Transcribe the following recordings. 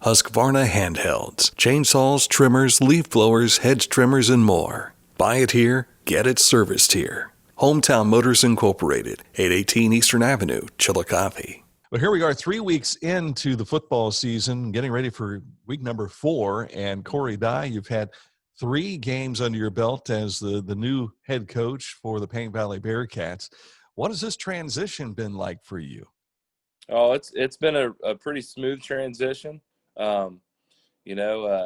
Husqvarna handhelds, chainsaws, trimmers, leaf blowers, hedge trimmers, and more. Buy it here, get it serviced here. Hometown Motors Incorporated, 818 Eastern Avenue, Chillicothe. Well, here we are 3 weeks into the football season, getting ready for week number 4. And Corey Dye, you've had 3 games under your belt as the new head coach for the Paint Valley Bearcats. What has this transition been like for you? Oh, it's been a pretty smooth transition.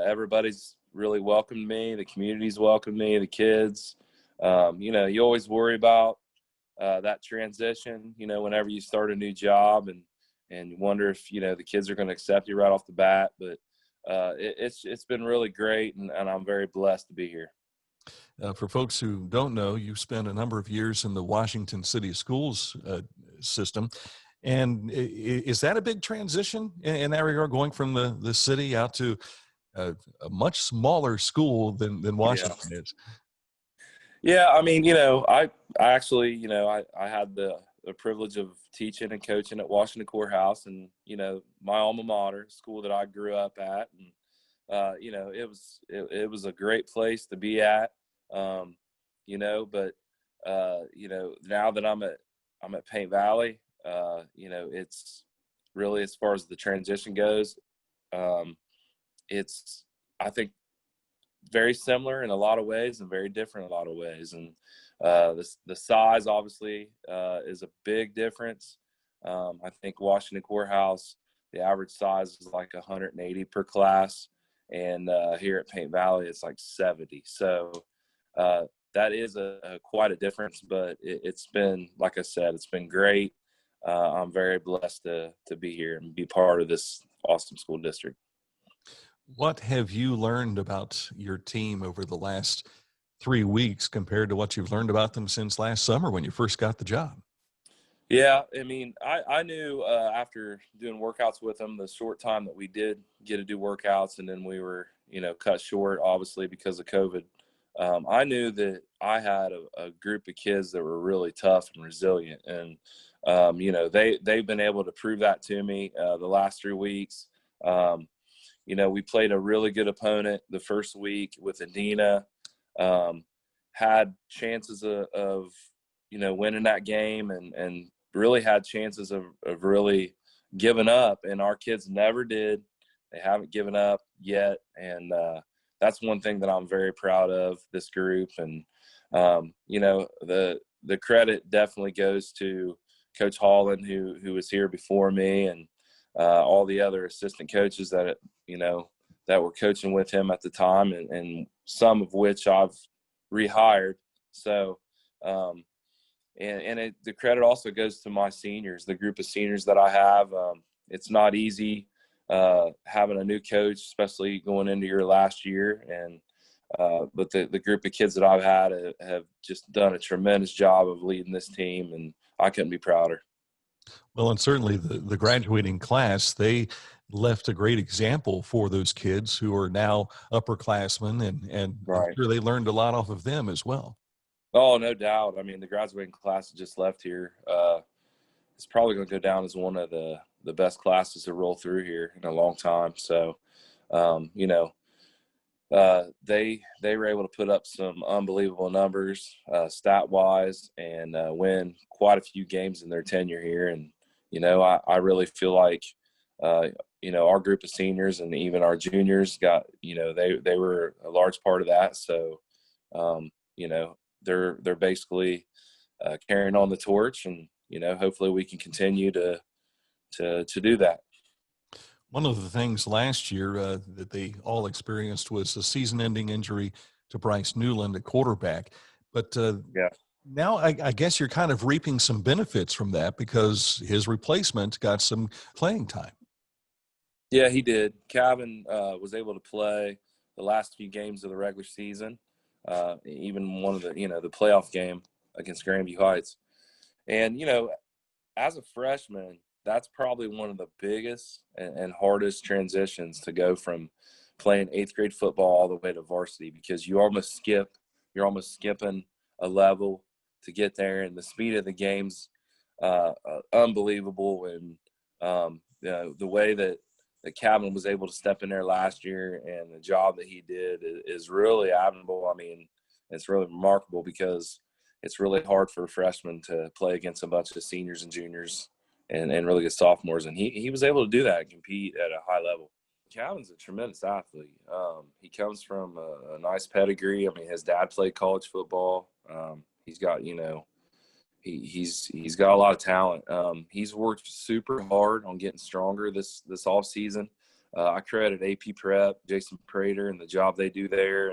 Everybody's really welcomed me. The community's welcomed me, the kids. You always worry about that transition, whenever you start a new job and you wonder if, the kids are going to accept you right off the bat. But it's been really great, and I'm very blessed to be here. For folks who don't know, you spent a number of years in the Washington City schools system. And is that a big transition in that regard, going from the city out to a much smaller school than Washington is? Yeah, I mean, I actually, I had the privilege of teaching and coaching at Washington Courthouse, and my alma mater, school that I grew up at, and it was a great place to be at, but now that I'm at Paint Valley, it's really, as far as the transition goes, it's, I think, very similar in a lot of ways and very different in a lot of ways. And the size, obviously, is a big difference. I think Washington Courthouse, the average size is like 180 per class. And here at Paint Valley, it's like 70. So that is quite a difference, but it's been, like I said, it's been great. I'm very blessed to be here and be part of this awesome school district. What have you learned about your team over the last 3 weeks compared to what you've learned about them since last summer when you first got the job? Yeah, I mean, I knew after doing workouts with them, the short time that we did get to do workouts, and then we were, cut short, obviously, because of COVID. I knew that I had a group of kids that were really tough and resilient. And, they've been able to prove that to me the last 3 weeks. We played a really good opponent the first week with Adina, had chances of winning that game, and really had chances of really giving up. And our kids never did. They haven't given up yet. And that's one thing that I'm very proud of, this group. And, the credit definitely goes to Coach Hollon, who was here before me, and all the other assistant coaches that were coaching with him at the time, and some of which I've rehired. So, the credit also goes to my seniors, the group of seniors that I have. It's not easy having a new coach, especially going into your last year. And but the group of kids that I've had have just done a tremendous job of leading this team, and I couldn't be prouder. Well, and certainly the graduating class, they left a great example for those kids who are now upperclassmen, and Right. I'm sure they learned a lot off of them as well. Oh, no doubt. I mean, the graduating class that just left here, it's probably going to go down as one of the best classes to roll through here in a long time. So, they were able to put up some unbelievable numbers stat wise, and win quite a few games in their tenure here. And I really feel like our group of seniors and even our juniors got, they were a large part of that. So they're basically carrying on the torch, and hopefully we can continue to do that. One of the things last year that they all experienced was a season-ending injury to Bryce Newland at quarterback. But Yeah. now I guess you're kind of reaping some benefits from that because his replacement got some playing time. Yeah, he did. Calvin was able to play the last few games of the regular season, even one of the playoff game against Grandview Heights. And, as a freshman, that's probably one of the biggest and hardest transitions, to go from playing 8th grade football all the way to varsity, because you're almost skipping a level to get there, and the speed of the game's unbelievable. And the way that that Calvin was able to step in there last year, and the job that he did is really admirable. I mean, it's really remarkable because it's really hard for a freshman to play against a bunch of seniors and juniors and really good sophomores. And he was able to do that and compete at a high level. Calvin's a tremendous athlete. He comes from a nice pedigree. I mean, his dad played college football. He's got, he's got a lot of talent. He's worked super hard on getting stronger this off season. I credit AP Prep, Jason Prater, and the job they do there.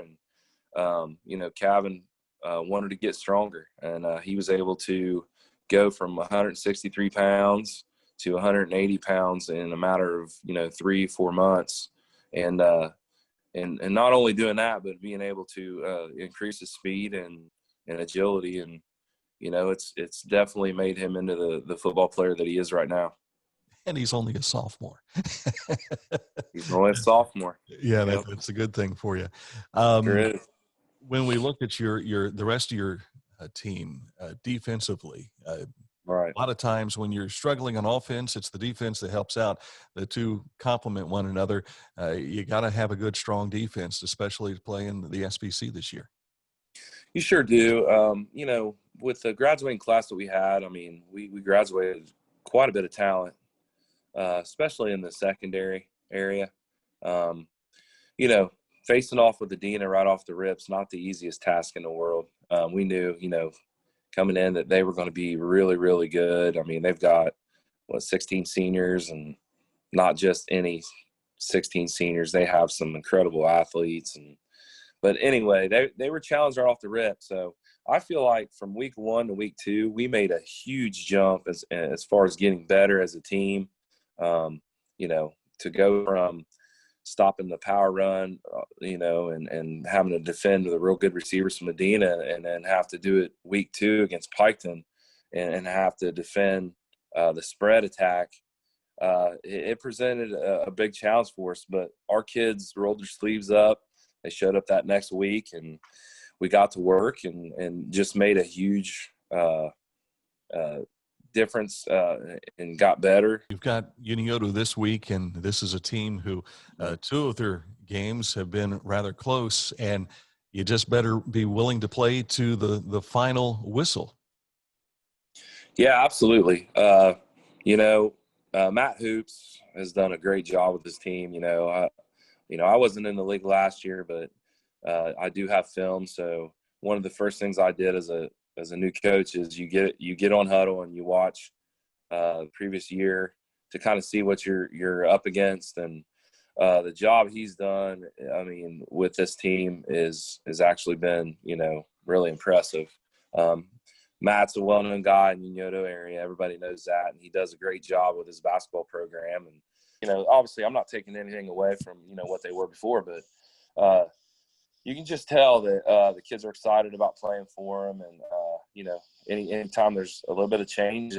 And Calvin wanted to get stronger, and he was able to go from 163 pounds to 180 pounds in a matter of 3-4 months, and not only doing that, but being able to increase his speed and agility, and it's definitely made him into the football player that he is right now. And he's only a sophomore. He's only a sophomore. Yeah, that's a good thing for you. Sure is. When we look at the rest of your team defensively, right. A lot of times when you're struggling on offense, it's the defense that helps out. The two complement one another. You got to have a good, strong defense, especially to play in the SBC this year. You sure do. With the graduating class that we had, I mean, we graduated quite a bit of talent, especially in the secondary area. Facing off with the Dina right off the rip's not the easiest task in the world. We knew, coming in that they were going to be really, really good. I mean, they've got 16 seniors, and not just any 16 seniors. They have some incredible athletes, but anyway, they were challenged right off the rip. So I feel like from week 1 to week 2, we made a huge jump as far as getting better as a team. To go from stopping the power run, and having to defend with a real good receivers from Medina, and then have to do it week 2 against Piketon and have to defend the spread attack. It presented a big challenge for us, but our kids rolled their sleeves up. They showed up that next week, and we got to work and just made a huge difference and got better. You've got Unioto this week, and this is a team who 2 of their games have been rather close, and you just better be willing to play to the final whistle. Yeah, absolutely. Matt Hoops has done a great job with his team. I wasn't in the league last year, but I do have film. So one of the first things I did as a new coach is you get on huddle and you watch the previous year to kind of see what you're up against, and the job he's done, I mean, with this team has actually been really impressive. Matt's a well-known guy in the Unioto area. Everybody knows that, and he does a great job with his basketball program. And obviously, I'm not taking anything away from what they were before, but you can just tell that the kids are excited about playing for them. And anytime there's a little bit of change,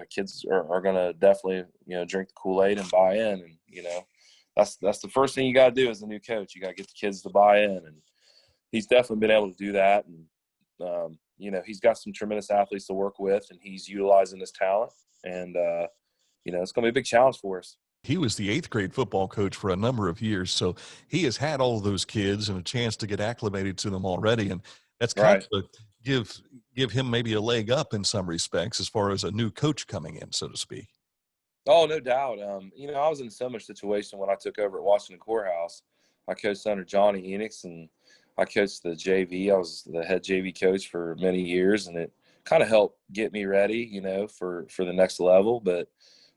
kids are going to definitely drink the Kool-Aid and buy in. And that's the first thing you got to do as a new coach. You got to get the kids to buy in, and he's definitely been able to do that. And he's got some tremendous athletes to work with, and he's utilizing his talent. And it's going to be a big challenge for us. He was the 8th grade football coach for a number of years, so he has had all of those kids and a chance to get acclimated to them already, and that's kind of give him maybe a leg up in some respects as far as a new coach coming in, so to speak. Oh, no doubt. I was in a similar situation when I took over at Washington Courthouse. I coached under Johnny Enix, and I coached the JV. I was the head JV coach for many years, and it kind of helped get me ready, for the next level. But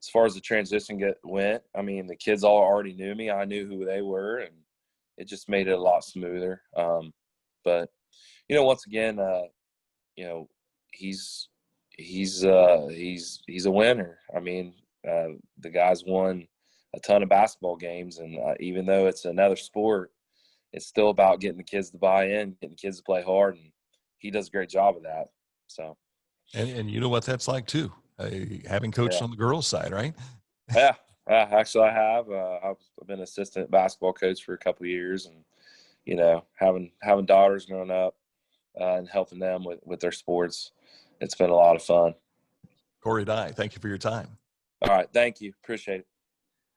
as far as the transition went, I mean, the kids all already knew me. I knew who they were, and it just made it a lot smoother. But once again, he's a winner. I mean, the guy's won a ton of basketball games, and even though it's another sport, it's still about getting the kids to buy in, getting the kids to play hard, and he does a great job of that. So, and you know what that's like too, having coached on the girls' side, right? Yeah, actually, I have. I've been assistant basketball coach for a couple of years, and having daughters growing up and helping them with their sports, it's been a lot of fun. Corey Dye, thank you for your time. All right, thank you, appreciate it.